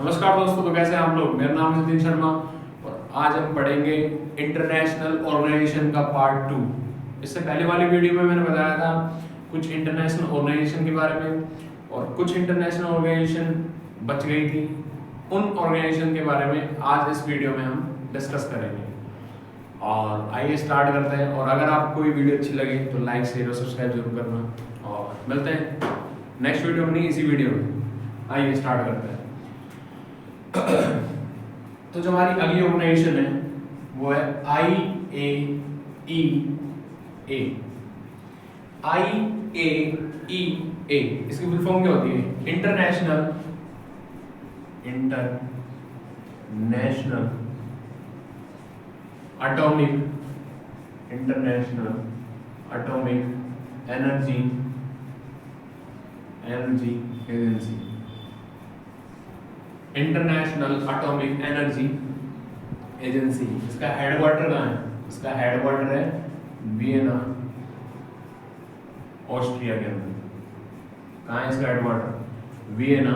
नमस्कार दोस्तों, तो कैसे हैं आप लोग। मेरा नाम है नितिन शर्मा और आज हम पढ़ेंगे इंटरनेशनल ऑर्गेनाइजेशन का पार्ट 2। इससे पहले वाली वीडियो में मैंने बताया था कुछ इंटरनेशनल ऑर्गेनाइजेशन के बारे में और कुछ इंटरनेशनल ऑर्गेनाइजेशन बच गई थी। उन ऑर्गेनाइजेशन के बारे में आज इस वीडियो में हम डिस्कस करेंगे। और आइए स्टार्ट करते हैं। और अगर आपको ये वीडियो अच्छी लगे तो लाइक शेयर और सब्सक्राइब जरूर करना और मिलते हैं नेक्स्ट वीडियो में, नहीं इसी वीडियो में। आइए स्टार्ट करते हैं। तो जो हमारी अगली ऑर्गेनाइजेशन है वो है IAEA। IAEA इसकी फुल फॉर्म क्या होती है? International atomic energy agency. International atomic energy agency. इसका हेडक्वार्टर कहाँ है? इसका हेडक्वार्टर है वियना, ऑस्ट्रिया के अंदर। कहाँ है इसका हेडक्वार्टर? वियना,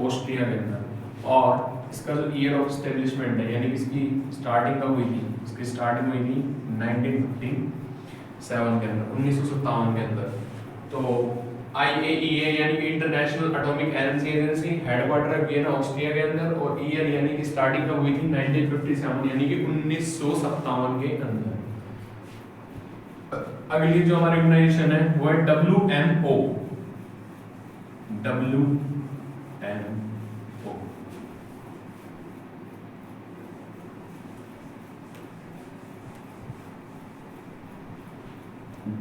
ऑस्ट्रिया के अंदर। और इसका जो ईयर ऑफ एस्टेब्लिशमेंट है, यानी कि इसकी स्टार्टिंग कब हुई थी? इसकी स्टार्टिंग हुई थी 1957 के अंदर, 1957 के अंदर। तो IAEA यानी कि international atomic energy agency, headquarter है वियना, ऑस्ट्रिया के अंदर। और ईयर यानी कि स्टार्टिंग कब हुई थी? 1957 यानी कि 1957 के अंदर। अगली जो हमारी ऑर्गेनाइजेशन है वो है WMO।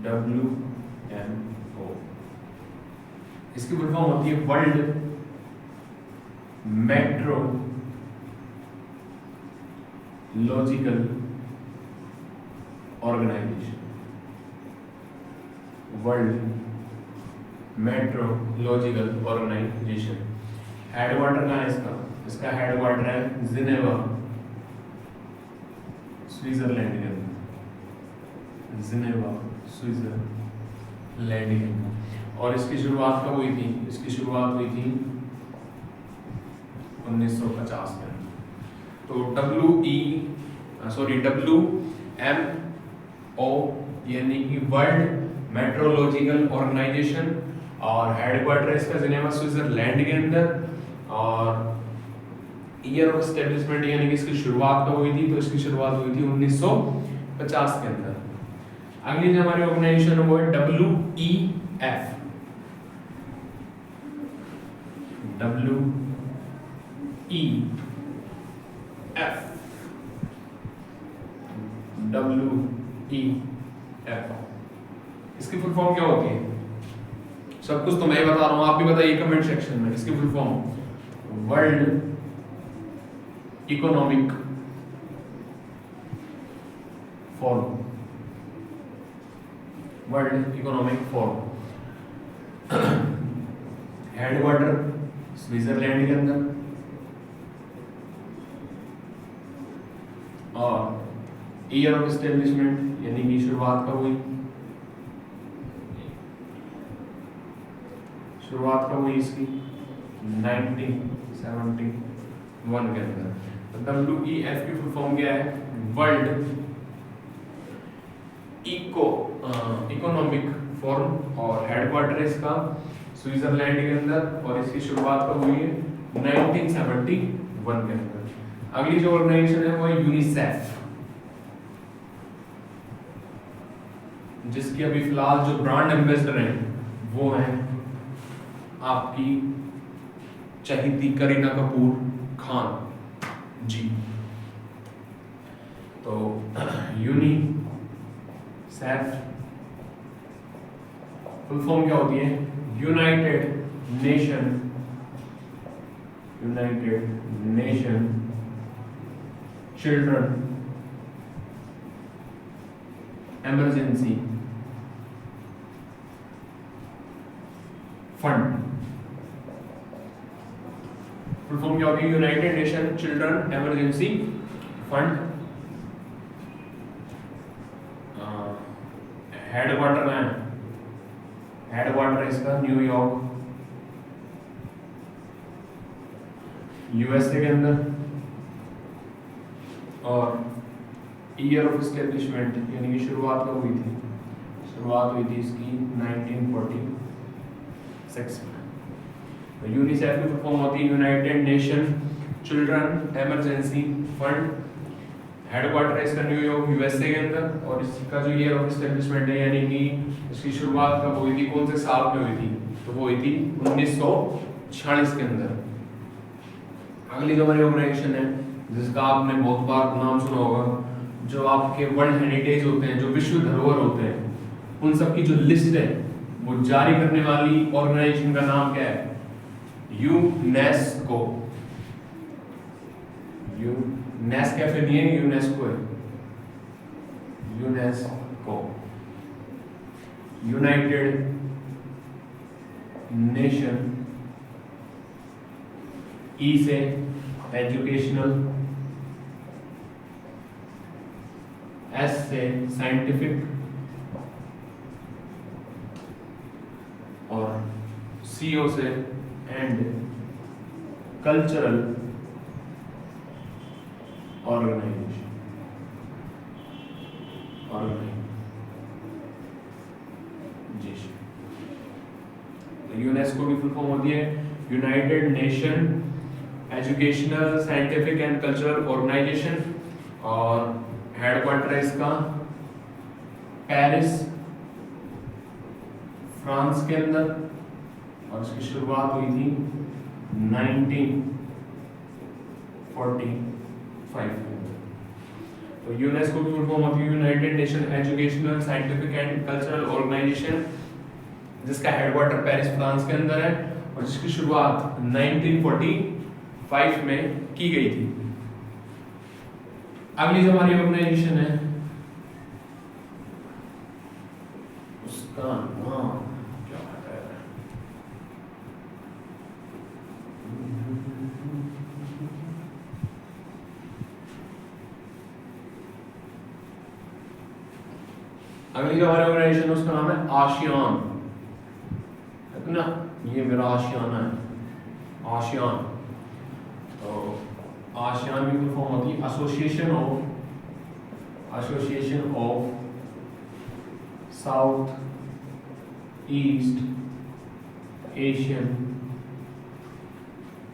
WMO इसकी फुल फॉर्म होती है World Meteorological Organization. World Meteorological Organization. Headquarter कहाँ है इसका? इसका हेडक्वार्टर है जिनेवा, स्विट्जरलैंड के अंदर। जिनेवा, स्विट्जरलैंड के अंदर। और इसकी शुरुआत कब हुई थी? इसकी शुरुआत हुई थी 1950 के अंदर। तो WMO यानी कि वर्ल्ड मेट्रोलॉजिकल ऑर्गेनाइजेशन, और हेडक्वार्टर इसका जिनेवा, स्विट्जरलैंड के अंदर। और ईयर ऑफ एस्टेब्लिशमेंट यानी कि इसकी शुरुआत कब हुई थी? तो इसकी शुरुआत हुई थी 1950 के अंदर। अगली जो हमारी ऑर्गेनाइजेशन है वो है WEF। WEF इसकी फुल फॉर्म क्या होती है? सब कुछ तो मैं ही बता रहा हूं, आप भी बताइए कमेंट सेक्शन में। इसकी full form world economic forum. World economic forum. Headquarter Switzerland के अंदर। और ईयर ऑफ एस्टेब्लिशमेंट यानी कि शुरुआत कब हुई? शुरुआत कब हुई इसकी? 1971 के अंदर। तो WEF की फुल फॉर्म क्या है? World economic forum. और हेडक्वार्टर इसका स्विट्जरलैंड के अंदर। और इसकी शुरुआत कब हुई है? 1971 के अंदर। अगली जो ऑर्गेनाइजेशन है वो है यूनिसेफ, जिसकी अभी फिलहाल जो ब्रांड एम्बेसडर हैं वो हैं आपकी चहेती करीना कपूर खान जी। तो यूनिसेफ फुल फॉर्म क्या होती है? United nation children emergency fund. Full form क्या होती है? United nation children emergency fund. Headquarter में हेडक्वार्टर इसका न्यूयॉर्क यूएसए के अंदर, और ईयर ऑफ एस्टेब्लिशमेंट यानी कि शुरुआत कब हुई थी, शुरुआत हुई थी इसकी 1946 में। तो यूनिसेफ की फॉर्म होती है United nation children emergency fund. Headquarter है इसका न्यूयॉर्क यूएसए के अंदर, और इसका जो ईयर ऑफ एस्टेब्लिशमेंट है यानी कि इसकी शुरुआत कब हुई थी, कौन से साल में हुई थी, तो वो हुई थी 1946 के अंदर। अगली जो हमारी ऑर्गेनाइजेशन है जिसका आपने बहुत बार नाम सुना होगा, जो आपके वर्ल्ड हेरिटेज होते हैं, जो विश्व धरोहर होते हैं, उन सब की जो लिस्ट है वो जारी करने वाली ऑर्गेनाइजेशन का नाम क्या है, यूनेस्को। यूनेस कैफे नहीं है, यूनेस्को है, यूनेस्को। यूनाइटेड नेशन, ई से एजुकेशनल, एस से साइंटिफिक, और सीओ से एंड कल्चरल ऑर्गेनाइजेशन। यूनेस्को की फुल फॉर्म होती है United Nation Educational Scientific and cultural Organization, और हेडक्वार्टर है इसका पेरिस फ्रांस के अंदर, और इसकी शुरुआत हुई थी 1945 में। तो यूनेस्को की फुल फॉर्म होती है United Nation Educational Scientific and cultural Organization, जिसका हेडक्वार्टर पेरिस फ्रांस के अंदर है, और जिसकी शुरुआत 1945 में की गई थी। अगली जो हमारी ऑर्गेनाइजेशन है उसका नाम क्या है, अगली जो हमारी ऑर्गेनाइजेशन है उसका नाम है आसियान, है ना, ये मेरा आशियाना है, आसियान। तो आसियान की फुल फॉर्म होती है association of south east Asian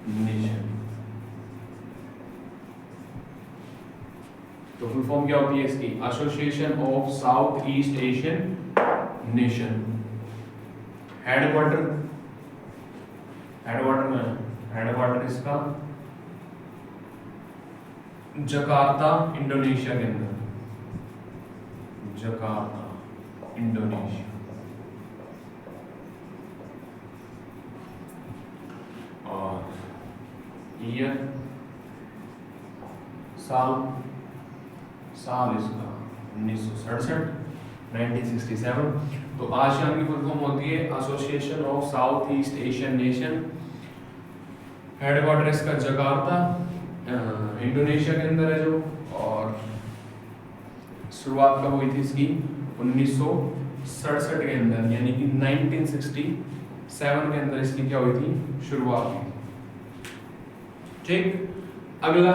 nation. तो फुल फॉर्म क्या होती है इसकी, association of south east Asian nation. Headquarter इसका जकार्ता इंडोनेशिया के अंदर, जकार्ता इंडोनेशिया। और ईयर साल इसका 1967। तो आसियान की फुल फॉर्म होती है association of south east Asian nation. Headquarter इसका जकार्ता इंडोनेशिया के अंदर है जो, और शुरुआत कब हुई थी इसकी 1967 के अंदर, यानी कि 1967 के अंदर इसकी क्या हुई थी, शुरुआत हुई थी। ठीक, अगला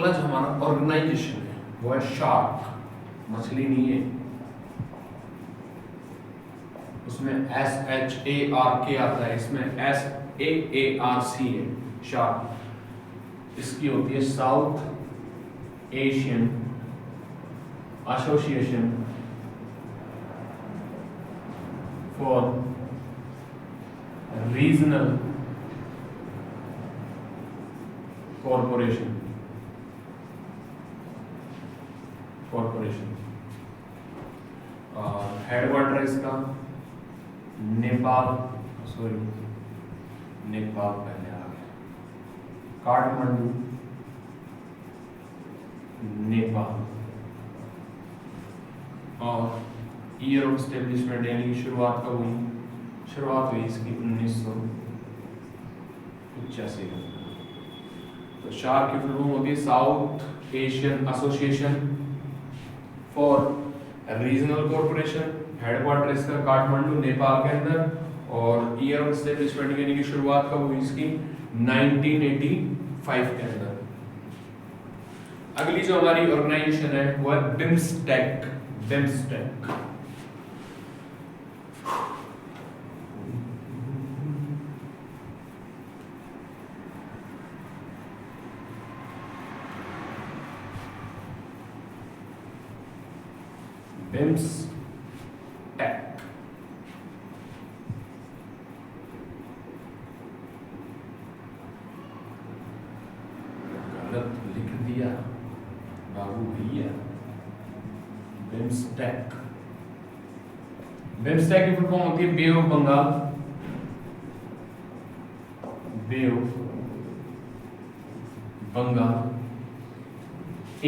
जो हमारा ऑर्गेनाइजेशन है वो है शार्क, मछली नहीं है, उसमें SHARK आता है, इसमें SAARC है, शार्क। इसकी होती है south Asian association for regional corporation. Headquarter इसका नेपाल पहले आ गया, काठमांडू नेपाल। और ईयर ऑफ एस्टेब्लिशमेंट यानी कि शुरुआत कब हुई, शुरुआत हुई इसकी 1985 में। तो शार्क की फुल फॉर्म होती है south Asian association for regional corporation, headquarter इसका काठमांडू नेपाल के अंदर, और ईयर ऑफ एस्टेब्लिशमेंट यानी कि शुरुआत कब हुई इसकी 1985 के अंदर। अगली जो हमारी ऑर्गेनाइजेशन है वो है बिम्स्टेक। बिम्स्टेक बिम्स्टेक गलत लिख दिया बाबू भैया। बिम्स्टेक, बिम्स्टेक की फुल फॉर्म होती है bay of Bengal, bay of Bengal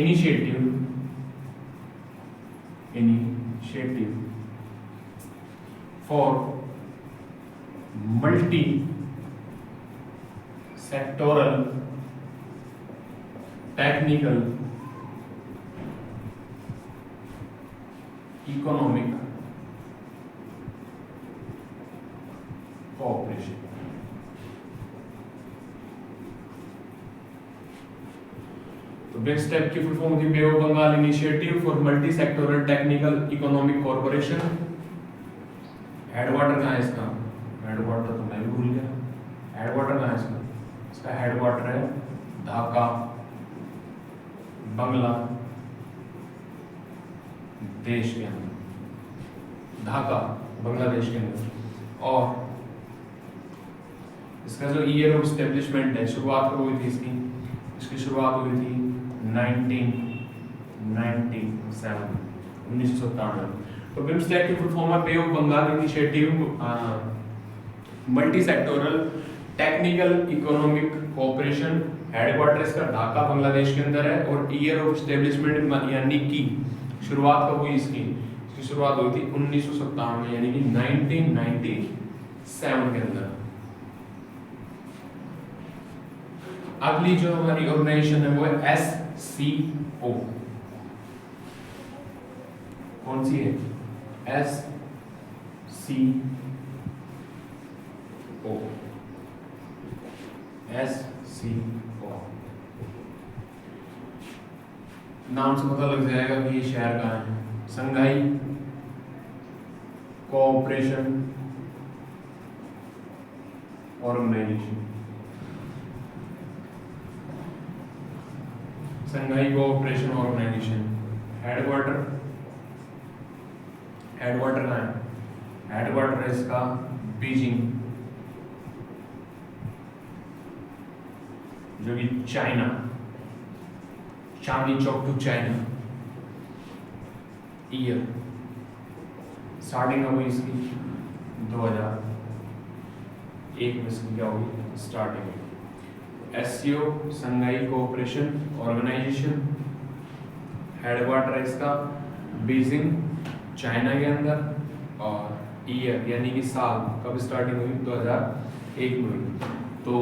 initiative, initiative for multi sectoral technical economic cooperation. तो बिम्स्टेक की फुल फॉर्म होती है bay of Bengal initiative for multi sectoral technical economic corporation. Headquarter कहाँ है इसका? हेडक्वार्टर तो मैं भी भूल गया। हेडक्वार्टर कहाँ है इसका? इसका हेडक्वार्टर है ढाका, बांग्लादेश के अंदर, ढाका बांग्लादेश के अंदर। और इसका जो ईयर ऑफ एस्टेब्लिशमेंट है, शुरुआत कब हुई थी इसकी? इसकी शुरुआत हुई थी 1997। तो बिम्स्टेक की फुल फॉर्म है bay of Bengal initiative multi sectoral technical economic cooperation. Headquarter इसका ढाका बांग्लादेश के अंदर है, और ईयर ऑफ एस्टेब्लिशमेंट यानी कि शुरुआत कब हुई इसकी? इसकी शुरुआत हुई थी 1997 में, यानी कि 1997 के अंदर। अगली जो हमारी ऑर्गेनाइजेशन है वो है SCO। कौन सी है? SCO। SCO नाम से पता लग जाएगा कि ये शहर कहाँ है। Shanghai Cooperation Organization, Shanghai Cooperation Organization. Headquarter कहाँ है? हेडक्वार्टर है इसका बीजिंग, जो कि China, Chandni Chowk to China. Year starting हुई इसकी 2001 में इसकी क्या हुई स्टार्टिंग हुई। SCO संघाई कोऑपरेशन ऑर्गेनाइजेशन, हेडक्वार्टर है इसका बीजिंग चाइना के अंदर, और ईयर यानी कि साल कब स्टार्टिंग हुई? 2001 में हुई। तो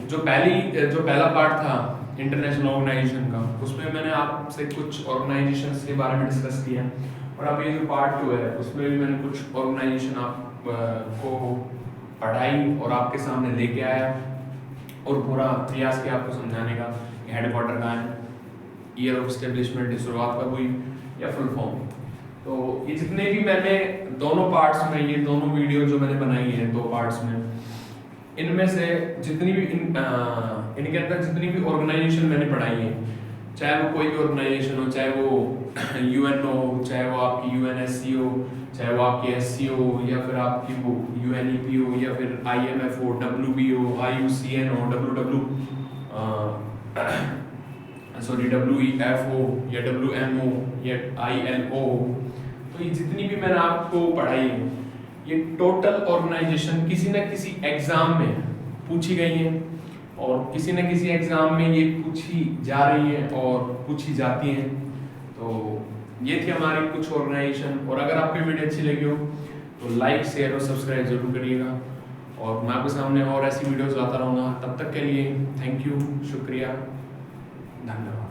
जो पहला पार्ट था इंटरनेशनल ऑर्गेनाइजेशन का, उसमें मैंने आपसे कुछ ऑर्गेनाइजेशन के बारे में डिस्कस किया, और अब ये जो पार्ट 2 है उसमें भी मैंने कुछ ऑर्गेनाइजेशन आपको पढ़ाई और आपके सामने लेके आया, और पूरा प्रयास किया आपको समझाने का कि हेडक्वार्टर कहाँ है, ईयर ऑफ एस्टेब्लिशमेंट की शुरुआत कब हुई, या फुल फॉर्म। तो ये जितने भी मैंने दोनों पार्ट्स में, ये दोनों वीडियो जो मैंने बनाई है 2 पार्ट्स में, इनमें से जितनी भी इनके अंदर जितनी भी ऑर्गेनाइजेशन मैंने पढ़ाई है, चाहे वो कोई भी ऑर्गेनाइजेशन हो, चाहे वो UN हो, चाहे वो आपकी UNSC हो, चाहे वो आपकी SCO हो, या फिर आपकी वो UNEP हो, या फिर IMF हो, WB हो, IUCN हो, WEF हो, या WM हो, या ILO हो। तो ये जितनी भी मैंने आपको पढ़ाई है, ये टोटल ऑर्गेनाइजेशन किसी न किसी एग्जाम में पूछी गई है, और किसी न किसी एग्जाम में ये पूछी जा रही है और पूछी जाती हैं। तो ये थी हमारी कुछ ऑर्गेनाइजेशन, और अगर आपको वीडियो अच्छी लगी हो तो लाइक, शेयर और सब्सक्राइब जरूर करिएगा, और मैं आपके सामने और ऐसी वीडियोस लाता रहूँगा। तब तक के लिए थैंक यू, शुक्रिया, धन्यवाद।